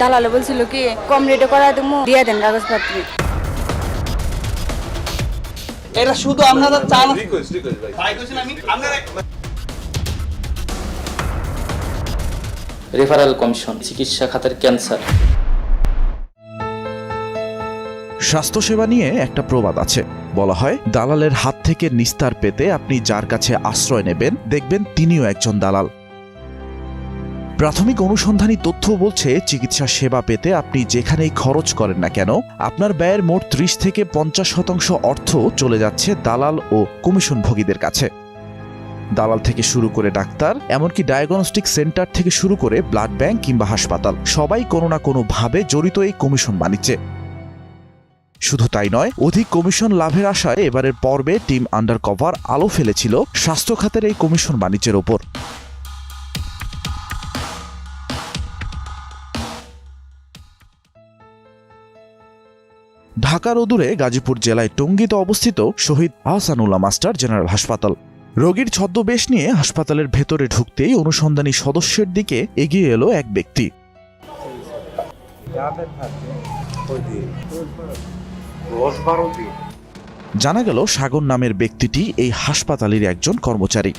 দালালে বলছিল কি কম রেটে করা দেবো, দিয়ে দেন কাগজপত্র। এটা শুধু আপনারা চান। রেফারেল কমিশন, চিকিৎসা খাতের ক্যান্সার। স্বাস্থ্যসেবা নিয়ে একটা প্রবাদ আছে, বলা হয় দালালের হাত থেকে নিস্তার পেতে আপনি যার কাছে আশ্রয় নেবেন দেখবেন তিনিও একজন দালাল। প্রাথমিক অনুসন্ধানী তথ্য বলছে চিকিৎসা সেবা পেতে আপনি যেখানেই খরচ করেন না কেন আপনার ব্যয়ের মোট ৩০ থেকে ৫০% অর্থ চলে যাচ্ছে দালাল ও কমিশনভোগীদের কাছে। দালাল থেকে শুরু করে ডাক্তার, এমনকি ডায়াগনস্টিক সেন্টার থেকে শুরু করে ব্লাড ব্যাংক কিংবা হাসপাতাল, সবাই কোনো না কোনোভাবে জড়িত এই কমিশন বাণিজ্যে। শুধু তাই নয়, অধিক কমিশন লাভের আশায় এবারের পর্বে টিম আন্ডারকভার আলো ফেলেছিল স্বাস্থ্য খাতের এই কমিশন বাণিজ্যের ওপর। ঢাকার অদূরে গাজীপুর জেলায় টঙ্গীতে অবস্থিত শহীদ আহসানুল্লাহ মাস্টার জেনারেল হাসপাতাল। রোগীর ছদ্মবেশ নিয়ে হাসপাতালের ভেতরে ঢুকতেই অনুসন্ধানী সদস্যের দিকে এগিয়ে এলো এক ব্যক্তি। জানা গেল সাগর নামের ব্যক্তিটি এই হাসপাতালের একজন কর্মচারী।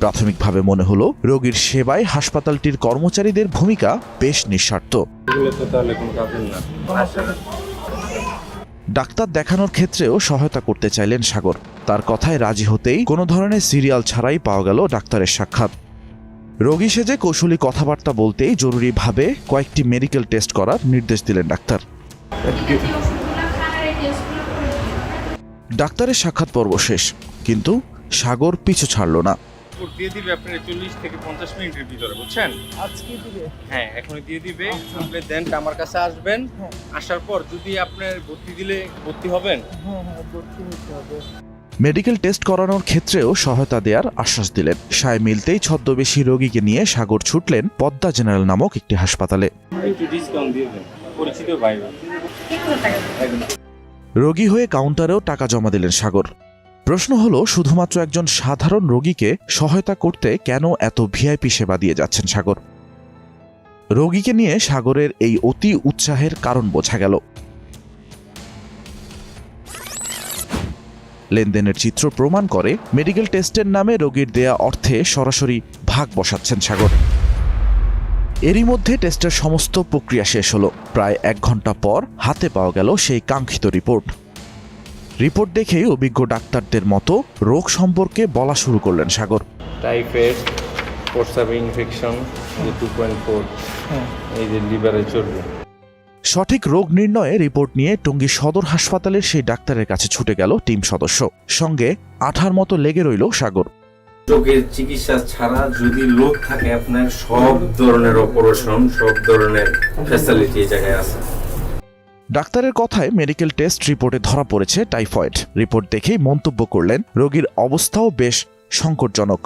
প্রাথমিকভাবে মনে হলো রোগীর সেবায় হাসপাতালটির কর্মচারীদের ভূমিকা বেশ নিঃস্বার্থ। ডাক্তার দেখানোর ক্ষেত্রেও সহায়তা করতে চাইলেন সাগর। তার কথায় রাজি হতেই কোনো ধরনের সিরিয়াল ছাড়াই পাওয়া গেল ডাক্তারের সাক্ষাৎ। রোগী সেজে কৌশলী কথাবার্তা বলতেই জরুরিভাবে কয়েকটি মেডিকেল টেস্ট করার নির্দেশ দিলেন ডাক্তার। ডাক্তারের সাক্ষাৎ পর্ব শেষ, কিন্তু সাগর পিছু ছাড়ল না। দিয়ে দিবে আপনার 40 থেকে 50 মিনিটের ভিতরে, বুঝছেন? আজকে দিবে? হ্যাঁ, এখনই দিয়ে দিবে। আপনি দেন আমার কাছে আসবেন, আসার পর যদি আপনার ভর্তি দিলে ভর্তি হবেন। হ্যাঁ, ভর্তি হতে হবে। মেডিকেল টেস্ট করানোর ক্ষেত্রেও সহায়তা দেওয়ার আশ্বাস দিলেন। সায় মিলতেই ছদ্মবেশী রোগীকে নিয়ে সাগর ছুটলেন পদ্মা জেনারেল নামক একটি হাসপাতালে। একটু ডিসকাউন্ট দিয়ে দেন, পরিচিত ভাই। রোগী হয়ে কাউন্টারেও টাকা জমা দিলেন সাগর। প্রশ্ন হলো, শুধুমাত্র একজন সাধারণ রোগীকে সহায়তা করতে কেন এত ভিআইপি সেবা দিয়ে যাচ্ছেন সাগর? রোগীকে নিয়ে সাগরের এই অতি উৎসাহের কারণ বোঝা গেল। লেনদেনের চিত্র প্রমাণ করে মেডিকেল টেস্টের নামে রোগীর দেয়া অর্থে সরাসরি ভাগ বসাচ্ছেন সাগর। এরই মধ্যে টেস্টের সমস্ত প্রক্রিয়া শেষ হলো। প্রায় 1 ঘন্টা পর হাতে পাওয়া গেল সেই কাঙ্ক্ষিত রিপোর্ট। রিপোর্ট দেখেই অভিজ্ঞ ডাক্তারদের মতো রোগ সম্পর্কে বলা শুরু করলেন সাগর। টাইফয়েড, প্রস্রাবে ইনফেকশন 2.4, এই যে লিভারে চর্বি। সঠিক রোগ নির্ণয়ে রিপোর্ট নিয়ে টঙ্গী সদর হাসপাতালের সেই ডাক্তারের কাছে ছুটে গেল টিম সদস্য। সঙ্গে আঠার মতো লেগে রইল সাগর। রোগের চিকিৎসা ছাড়া যদি লোক থাকে, আপনার সব ধরনের অপারেশন, সব ধরনের ফ্যাসিলিটি এই জায়গায় আছে। ডাক্তারের কথায় মেডিকেল টেস্ট রিপোর্টে ধরা পড়েছে টাইফয়েড। রিপোর্ট দেখেই মন্তব্য করলেন রোগীর অবস্থাও বেশ সংকটজনক।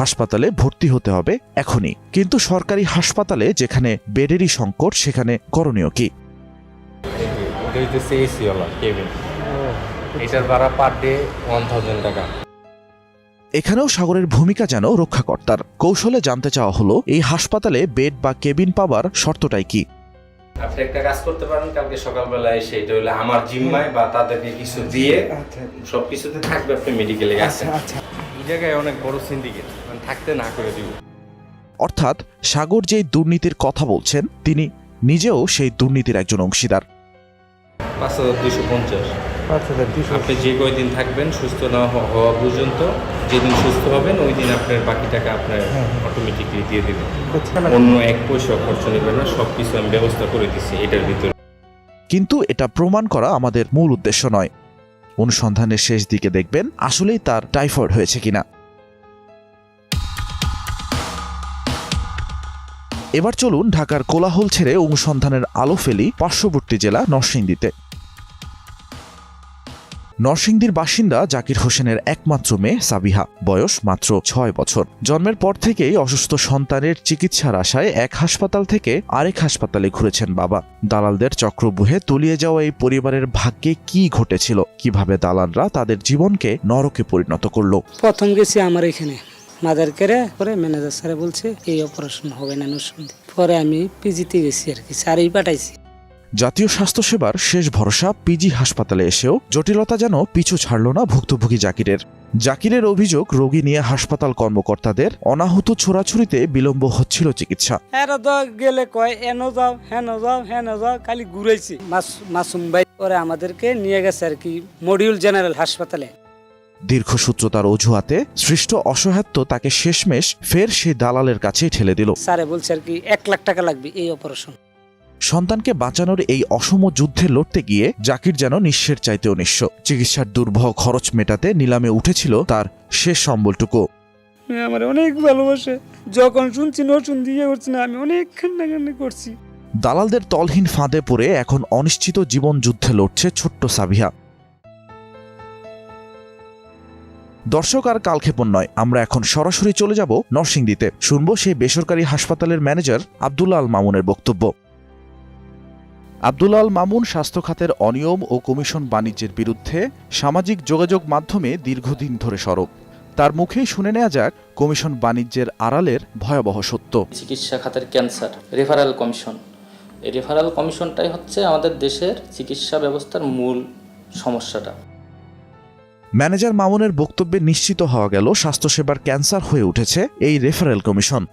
হাসপাতালে ভর্তি হতে হবে এখনই। কিন্তু সরকারি হাসপাতালে যেখানে বেডেরই সংকট, সেখানে করণীয় কি? এটার ভাড়া পার ডে 1000 টাকা। এখানেও সাগরের ভূমিকা যেন রক্ষাকর্তার। কৌশলে জানতে চাওয়া হলো, এই হাসপাতালে বেড বা কেবিন পাবার শর্তটাই কি? আপনি একটা কাজ করতে পারেন, কালকে সকালবেলা এসে এটা হলে আমার জিম্মায় বা তাদেরকে কিছু দিয়ে সবকিছুতে থাকবে, আপনি মেডিকেলে গেছেন। এই জায়গায় অনেক বড় সিন্ডিকেট, মানে থাকতে না করে দিব। অর্থাৎ সাগর যেই দুর্নীতির কথা বলছেন, তিনি নিজেও সেই দুর্নীতির একজন অংশীদার। 5250। আপনি যে কয়দিন থাকবেন সুস্থ না হওয়া পর্যন্ত, যেদিন সুস্থ হবেন ওই দিন আপনার বাকি টাকা আপনার অটোমেটিকলি দিয়ে দেবেন। অন্য 1 পয়সা খরচ নেবেন না, সবকিছু আমি ব্যবস্থা করে দিচ্ছি এটার ভিতরে। কিন্তু এটা প্রমাণ করা আমাদের মূল উদ্দেশ্য নয়। অনুসন্ধানের শেষ দিকে দেখবেন আসলেই তার টাইফয়েড হয়েছে কিনা। এবার চলুন ঢাকার কোলাহল ছেড়ে অনুসন্ধানের আলো ফেলি পার্শ্ববর্তী জেলা নরসিংদীতে। নরসিংদীর বাসিন্দা জাকির হোসেনের একমাত্র মেয়ে সাবিহা, বয়স মাত্র 6 বছর। জন্মের পর থেকেই অসুস্থ সন্তানের চিকিৎসার আশায় এক হাসপাতাল থেকে আরেক হাসপাতালে ঘুরেছেন বাবা। দালালদের চক্রব্যূহে তলিয়ে যাওয়া এই পরিবারের ভাগ্যে কি ঘটেছিল, কিভাবে দালালরা তাদের জীবনকে নরকে পরিণত করলো? প্রথম গেছি আমার এখানে মাদার কেড়ে পরে ম্যানেজার স্যারে বলছে এই অপারেশন হবে না নরসিংদী। পরে আমি পিজিতে গেছি আর কি, স্যারই পাঠাইছি। জাতীয় স্বাস্থ্যসেবার শেষ ভরসা পিজি হাসপাতালে এসেও জটিলতা যেন পিছু ছাড়ল না ভুক্তভোগী জাকিরের অভিযোগ, রোগী নিয়ে হাসপাতাল কর্মকর্তাদের অনাহুত ছোড়াছুড়িতে বিলম্ব হচ্ছিল চিকিৎসা। এরা তো গেলে কয় এনো যাও হেন যাও খালি ঘুরাইছি। মাসুম ভাই পরে আমাদেরকে নিয়ে গেছে আর কি মডিউল জেনারেল হাসপাতালে। দীর্ঘসূত্রতার অজুহাতে সৃষ্ট অসহায়ত্ব তাকে শেষমেশ ফের সেই দালালের কাছেই ঠেলে দিল। স্যারে বলছে আর কি 1 লাখ টাকা লাগবে এই অপারেশন। সন্তানকে বাঁচানোর এই অসম যুদ্ধে লড়তে গিয়ে জাকির যেন নিঃস্বের চাইতেও নিঃস্ব। চিকিৎসার দুর্বহ খরচ মেটাতে নিলামে উঠেছিল তার শেষ সম্বলটুকু। আমার অনেক ভালোবাসে, যখন শুনছি নরসিং দিয়ে উঠছি না, আমি অনেক কান্নাকান্নি করছি। দালালদের তলহীন ফাঁদে পড়ে এখন অনিশ্চিত জীবন যুদ্ধে লড়ছে ছোট্ট সাবিহা। দর্শক, আর কালক্ষেপণ নয়, আমরা এখন সরাসরি চলে যাব নরসিংদীতে। শুনব সেই বেসরকারি হাসপাতালের ম্যানেজার আব্দুল্লাহ আল মামুনের বক্তব্য। আব্দুল্লাহ আল মামুন স্বাস্থ্য খাতের অনিয়ম ও কমিশন বাণিজ্যের বিরুদ্ধে সামাজিক যোগাযোগ মাধ্যমে দীর্ঘদিন ধরে সরব। তার মুখেই শুনে নেওয়া যাক কমিশন বাণিজ্যের আড়ালের ভয়াবহ সত্য। চিকিৎসা খাতের ক্যান্সার রেফারেল কমিশন, এই রেফারেল কমিশনটাই হচ্ছে আমাদের দেশের চিকিৎসা ব্যবস্থার মূল সমস্যাটা। ম্যানেজার মামুনের বক্তব্যে নিশ্চিত হওয়া গেল স্বাস্থ্যসেবার ক্যান্সার হয়ে উঠেছে এই রেফারেল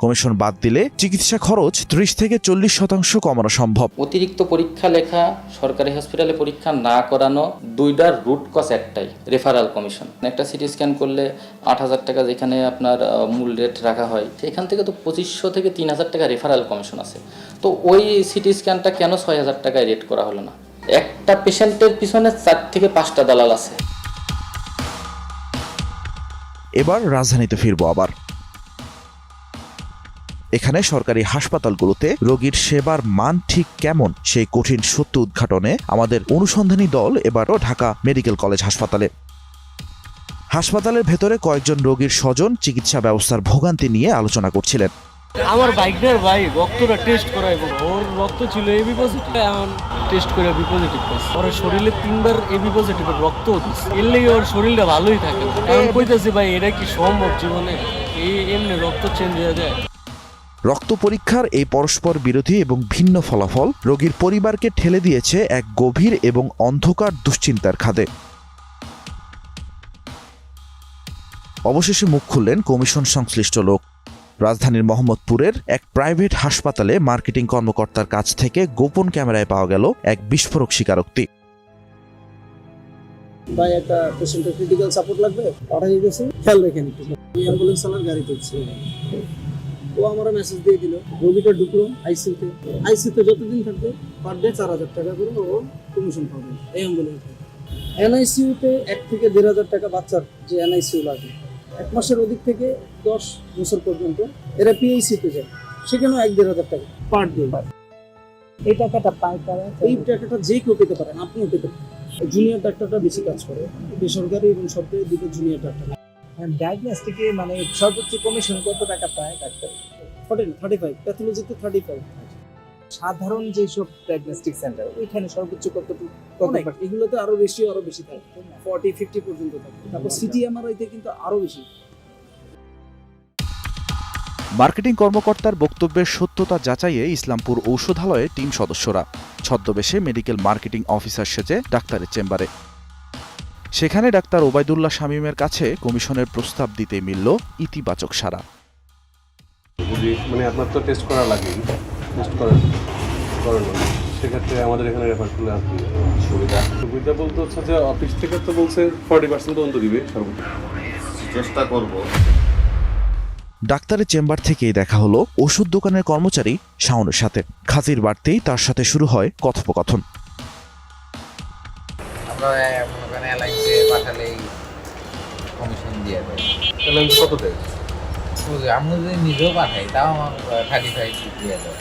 কমিশন বাদ দিলে চিকিৎসা খরচ 30 থেকে 40% কমানো সম্ভব। অতিরিক্ত পরীক্ষা লেখা, সরকারি হসপিটালে পরীক্ষা না করানো, দুইটার রুট কজ একটাই, রেফারেল কমিশন। একটা সিটি স্ক্যান করলে 8,000 টাকা যেখানে আপনার মূল রেট রাখা হয়, সেখান থেকে তো 2500 থেকে 3,000 টাকা রেফারেল কমিশন আছে। তো ওই সিটি স্ক্যানটা কেন 6,000 টাকায় রেট করা হলো না? একটা পেশেন্টের পিছনে 4 থেকে 5টা দালাল আছে। এবার রাজধানীতে ফিরব আবার। এখানে সরকারি হাসপাতালগুলোতে রোগীর সেবার মান ঠিক কেমন সেই কঠিন সত্য উদ্ঘাটনে আমাদের অনুসন্ধানী দল এবারও ঢাকা মেডিকেল কলেজ হাসপাতালের ভেতরে কয়েকজন রোগীর স্বজন চিকিৎসা ব্যবস্থার ভোগান্তি নিয়ে আলোচনা করছিলেন। আমার বাইকটার ভাই রক্তটা টেস্ট করাইব, ওর রক্ত ছিল এবি পজিটিভ, এখন টেস্ট করে বি পজিটিভ পাইছে। ওর শরীরে 3বার এবি পজিটিভের রক্ত দিচ্ছে, এর লেগে ওর শরীরটা ভালোই থাকে। এখন কইতাছি ভাই এটা কি সম্ভব জীবনে? এই এমনি রক্ত চেঞ্জ হয়ে যায়? রক্ত পরীক্ষার এই পরস্পর বিরোধী এবং ভিন্ন ফলাফল রোগীর পরিবারকে ঠেলে দিয়েছে এক গভীর এবং অন্ধকার দুশ্চিন্তার খাদে। অবশেষে মুখ খুললেন কমিশন সংশ্লিষ্ট লোক। রাজধানীর মোহাম্মদপুরের এক প্রাইভেট হাসপাতালে মার্কেটিং কর্মকর্তার কাছ থেকে গোপন ক্যামেরায় পাওয়া গেল এক বিস্ফোরক স্বীকারোক্তি। ভাই, একটা পেশেন্টের ক্রিটিক্যাল সাপোর্ট লাগবে, পাঠিয়ে দিয়েছি, খেয়াল রেখেন একটু। অ্যাম্বুলেন্স চালার গাড়ি তুলছে, ও আমার মেসেজ দিয়ে দিল। রোগীটা ঢুকলো আইসিইউতে যতদিন থাকবে পার ডে 4,000 টাকা করে ও কমিশন পাবে এই অ্যাম্বুলেন্সে। এনআইসিইউতে 1 থেকে 1,500 টাকা বাচ্চার যে এনআইসিইউ লাগে, 1 মাসের অধিক থেকে 10 বছর পর্যন্ত এরা পিএইচিতে যায়, সেখানেও 1,500 টাকা পার ডে। এই টাকাটা পাই তারা, এই টাকাটা যে কেউ পেতে পারেন, আপনিও পেতে পারেন। জুনিয়র ডাক্তারটা বেশি কাজ করে, বেসরকারি এবং সরকারি দুটো জুনিয়র ডাক্তার। ডায়াগনস্টিকে মানে সর্বোচ্চ কমিশন কত টাকা পায় ডাক্তার? 35, প্যাথোলজিতে 35। সাধারণ যেসব ডায়াগনস্টিক সেন্টার ওইখানে সর্বোচ্চ কত? এগুলোতে আরো বেশি থাকে, 40-50 পর্যন্ত থাকে। তারপর সিটি এমআরআইতে কিন্তু আরো বেশি। মার্কেটিং কর্মকর্তার বক্তব্যের সত্যতা যাচাইয়ে ইসলামপুর ঔষধালয়ে টিম সদস্যরা ছদ্মবেশে মেডিকেল মার্কেটিং অফিসার সেজে ডাক্তারের চেম্বারে। সেখানে ডাক্তার ওবায়দুল্লাহ শামীমের কাছে কমিশনের প্রস্তাব দিতে মিলল ইতিবাচক সাড়া। মানে আপনার তো টেস্ট করা লাগে, টেস্ট করানো, সেক্ষেত্রে আমাদের এখানে রেফার করলে আর কি সুবিধা বলতে হচ্ছে যে অফিস থেকে তো বলছে 40% পর্যন্ত দিবে, সর্বোচ্চ চেষ্টা করব। ডাক্তারের চেম্বার থেকেই দেখা হলো ওষুধ দোকানের কর্মচারী শাওনের সাথে। খাতির বাড়তেই তার সাথে শুরু হয় কথোপকথন। আমরা ওখানে এলাইন্সে পাঠালেই কমিশন দিয়ে দেয়। এলাইন্স কত দেয়? আমরা যদি নিজেও পাঠাই তাও আমার 35 দিয়ে দেয়।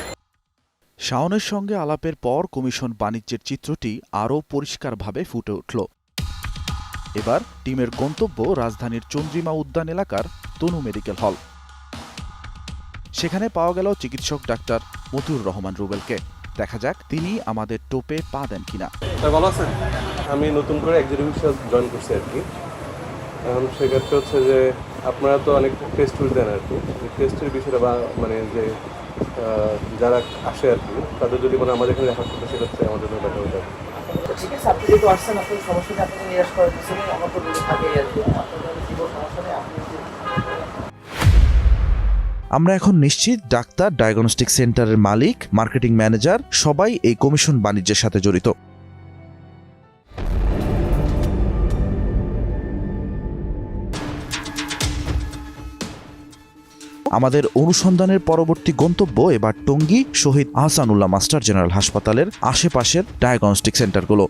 শাওনের সঙ্গে আলাপের পর কমিশন বাণিজ্যের চিত্রটি আরও পরিষ্কারভাবে ফুটে উঠল। এবার টিমের গন্তব্য রাজধানীর চন্দ্রিমা উদ্যান এলাকার তনু মেডিকেল হল। সেখানে পাওয়া গেল চিকিৎসক ডাক্তার মতিউর রহমান রুবেলকে। দেখা যাক তিনি আমাদের টোপে পা দেন কিনা। ভালো আছেন? আমি নতুন করে এক্সিকিউটিভ জয়েন করছি আর কি। এখন সেক্ষেত্রে হচ্ছে যে আপনারা তো অনেক টেস্ট দেন আর কি, টেস্টের বিষয়টা বা মানে যে যারা আসে আর কি তাদের যদি মানে আমাদের এখানে রেফার করতে সেক্ষেত্রে আমাদের জন্য ব্যাপার হতে ঠিক আছে, আপনি যেহেতু আসছেন আপনার সমস্যা নেই, আপনাকে নিরাশ করার কিছু নেই, আমার তো থাকেই আর কি, আপনাদের কোনো সমস্যা নেই। আপনি আমরা এখন নিশ্চিত ডাক্তার, ডায়াগনস্টিক সেন্টারের মালিক, মার্কেটিং ম্যানেজার সবাই এই কমিশন বাণিজ্যের সাথে জড়িত। আমাদের অনুসন্ধানের পরবর্তী গন্তব্য এবার টঙ্গী শহীদ আহসানুল্লাহ মাস্টার জেনারেল হাসপাতালের আশেপাশের ডায়াগনস্টিক সেন্টারগুলো।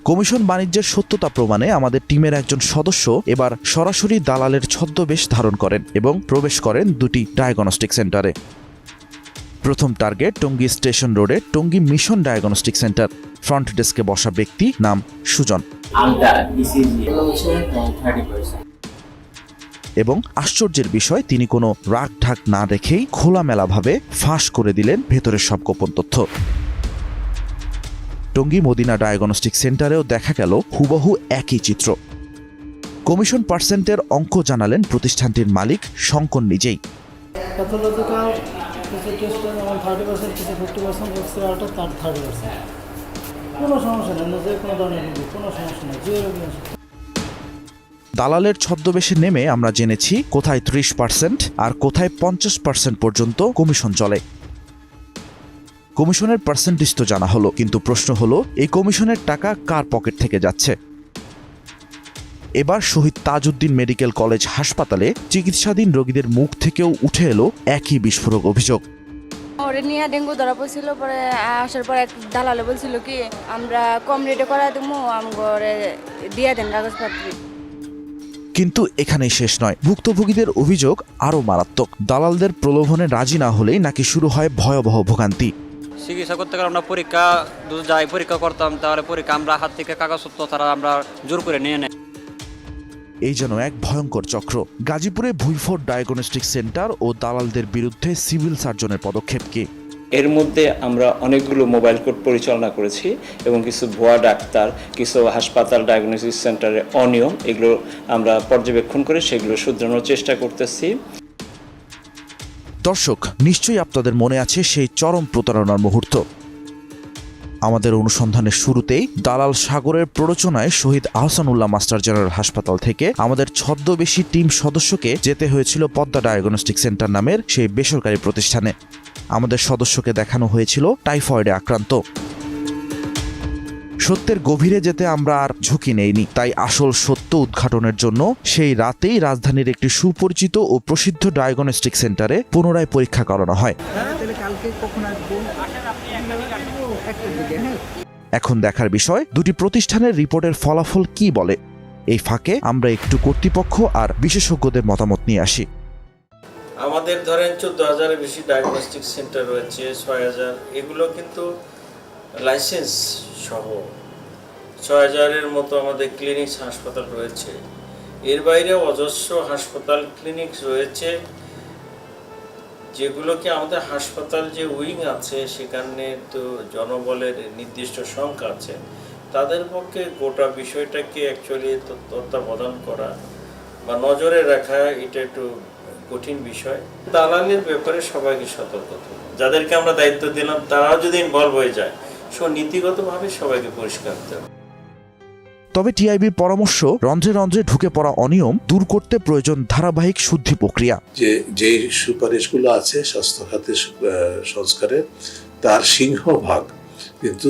কমিশন বাণিজ্যের সত্যতা প্রমাণে আমাদের টিমের একজন সদস্য এবার সরাসরি দালালের ছদ্মবেশ ধারণ করেন এবং প্রবেশ করেন দুটি ডায়াগনস্টিক সেন্টারে। প্রথম টার্গেট টঙ্গী স্টেশন রোডে Tongi mission diagnostic centre. Front ডেস্কে বসা ব্যক্তি নাম সুজন এবং আশ্চর্যের বিষয় তিনি কোনো রাগ ঢাক না রেখেই খোলামেলাভাবে ফাঁস করে দিলেন ভেতরের সব গোপন তথ্য। টঙ্গী মদিনা ডায়াগনস্টিক সেন্টারেও দেখা গেল হুবহু একই চিত্র। কমিশন পার্সেন্টের অঙ্ক জানালেন প্রতিষ্ঠানটির মালিক শঙ্কর নিজেই। প্যাথোলজিক্যাল কিছু টেস্টে যেমন 30%, কিছু 50%, এক্সরে আল্ট্রা তার 30%। কোনো সমস্যা নেই, যে কোনো ধরনের রোগী, কোনো সমস্যা নেই, যে রোগী আসে। দালালের ছদ্মবেশে নেমে আমরা জেনেছি কোথায় 30% আর কোথায় 50% পর্যন্ত কমিশন চলে। কমিশনের পার্সেন্টেজ তো জানা হলো, কিন্তু প্রশ্ন হলো এই কমিশনের টাকা কার পকেট থেকে যাচ্ছে। এবার শহীদ তাজউদ্দিন মেডিকেল কলেজ হাসপাতালে চিকিৎসাধীন রোগীদের মুখ থেকেও উঠে এলো একই বিস্ফোরক অভিযোগ। ওরে নিয়ে ডেঙ্গু ধরা পড়ছিল, পরে আসার পর এক দালালে বলছিল কি আমরা কম রেটে করা দেবো, আমগরে দিয়ে দেন কাগজপত্র। কিন্তু এখানেই শেষ নয়, ভুক্তভোগীদের অভিযোগ আরও মারাত্মক। দালালদের প্রলোভনে রাজি না হলেই নাকি শুরু হয় ভয়াবহ ভোগান্তি। চিকিৎসা করতে গেলে আমরা পরীক্ষা যাই পরীক্ষা করতাম, তাহলে পরীক্ষা আমরা হাত থেকে কাগজপত্র তারা আমরা জোর করে নিয়ে নেয়। এই যেন এক ভয়ঙ্কর চক্র। গাজীপুরে ভুইফোর্ট ডায়াগনস্টিক সেন্টার ও দালালদের বিরুদ্ধে সিভিল সার্জনের পদক্ষেপ কি? এর মধ্যে আমরা অনেকগুলো মোবাইল কোর্ট পরিচালনা করেছি এবং কিছু ভুয়া ডাক্তার, কিছু হাসপাতাল ডায়াগনস্টিক সেন্টারে অনিয়ম, এগুলো আমরা পর্যবেক্ষণ করে সেগুলো শুধরানোর চেষ্টা করতেছি। দর্শক, নিশ্চয়ই আপনাদের মনে আছে সেই চরম প্রতারণার মুহূর্ত। আমাদের অনুসন্ধানের শুরুতেই দালাল সাগরের প্ররোচনায় শহীদ আহসানুল্লাহ মাস্টার জেনারেল হাসপাতাল থেকে আমাদের ছদ্মবেশী টিম সদস্যকে যেতে হয়েছিল পদ্মা ডায়াগনস্টিক সেন্টার নামের সেই বেসরকারি প্রতিষ্ঠানে। আমাদের সদস্যকে দেখানো হয়েছিল টাইফয়েডে আক্রান্ত। সত্যের গভীরে যেতে আমরা আর ঝুঁকি নেইনি, তাই আসল সত্য উদ্ঘাটনের জন্য সেই রাতেই রাজধানীর একটি সুপরিচিত ও প্রসিদ্ধ ডায়াগনস্টিক সেন্টারে পুনরায় পরীক্ষা করানো হয়। এখন দেখার বিষয় দুটি প্রতিষ্ঠানের রিপোর্টের ফলাফল কি বলে। এই ফাঁকে আমরা একটু কর্তৃপক্ষ আর বিশেষজ্ঞদের মতামত নিয়ে আসি। আমাদের ধরেন 14,000-এর বেশি ডায়াগনস্টিক সেন্টার রয়েছে, 6,000, এগুলো কিন্তু লাইসেন্স সহ 6,000-এর মতো আমাদের ক্লিনিক হাসপাতাল রয়েছে। এর বাইরে অজস্র হাসপাতাল ক্লিনিক রয়েছে যেগুলোকে আমাদের হাসপাতাল যে উইং আছে সেখানে তো জনবলের নির্দিষ্ট সংখ্যা আছে, তাদের পক্ষে গোটা বিষয়টাকে অ্যাকচুয়ালি তত্ত্বাবধান করা বা নজরে রাখা এটা একটু কঠিন বিষয়। দালালের ব্যাপারে সবাইকে সতর্ক থাকতে, যাদেরকে আমরা দায়িত্ব দিলাম তারাও যদি ইনভলভ হয়ে যায়, নীতিগতভাবে সবাইকে পরিষ্কার করতে হবে। তবে টিআইবির পরামর্শ, রন্ধ্রে রন্ধ্রে ঢুকে পড়া অনিয়ম দূর করতে প্রয়োজন ধারাবাহিক শুদ্ধি প্রক্রিয়া। যে সুপারিশগুলো আছে স্বাস্থ্য খাতের সংস্কারের, তার সিংহভাগ কিন্তু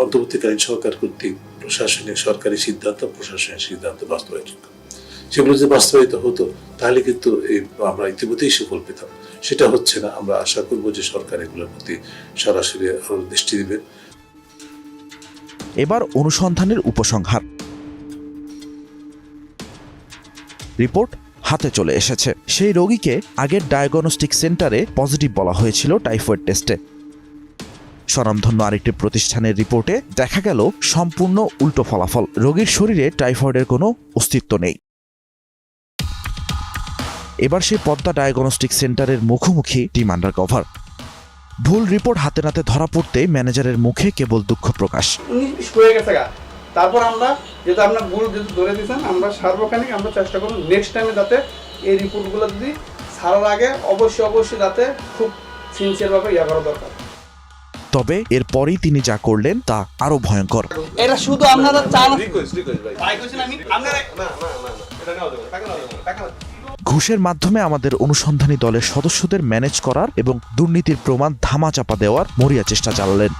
অন্তর্বর্তীকালীন সরকার কর্তৃক প্রশাসনিক সরকারি সিদ্ধান্ত, প্রশাসনিক সিদ্ধান্ত বাস্তবায়ন। সেগুলো যদি বাস্তবায়িত হতো তাহলে কিন্তু আমরা ইতিমধ্যেই সুফল পেতাম। সেটা হচ্ছে না। আমরা আশা করব যে সরকার এগুলোর প্রতি সরাসরি আরো দৃষ্টি দিবে। এবার অনুসন্ধানের উপসংহার। রিপোর্ট হাতে চলে এসেছে। সেই রোগীকে আগের ডায়াগনস্টিক সেন্টারে পজিটিভ বলা হয়েছিল টাইফয়েড টেস্টে। স্বনামধন্য আরেকটি প্রতিষ্ঠানের রিপোর্টে দেখা গেল সম্পূর্ণ উল্টো ফলাফল। রোগীর শরীরে টাইফয়েডের কোনো অস্তিত্ব নেই। এবার সেই পদ্মা ডায়াগনস্টিক সেন্টারের মুখোমুখি টিম আন্ডারকভার। ভুল রিপোর্ট হাতে নাতে ধরা পড়তে ম্যানেজারের মুখে কেবল দুঃখ প্রকাশ। তারপর আমরা যেহেতু আপনার ভুল যেহেতু ধরে দিয়েছেন, আমরা সার্বক্ষণিক আমরা চেষ্টা করব নেক্সট টাইমে যাতে এই রিপোর্টগুলো যদি ছাড়ার আগে অবশ্যই যাতে খুব সিনসিয়ারভাবে ইয়া করা দরকার। তবে এরপরই তিনি যা করলেন তা আরো ভয়ঙ্কর। এটা শুধু আপনারা চান ঘুষের মাধ্যমে আমাদের অনুসন্ধানী দলের সদস্যদের ম্যানেজ করার এবং দুর্নীতির প্রমাণ ধামাচাপা দেওয়ার মরিয়া চেষ্টা চালালেন।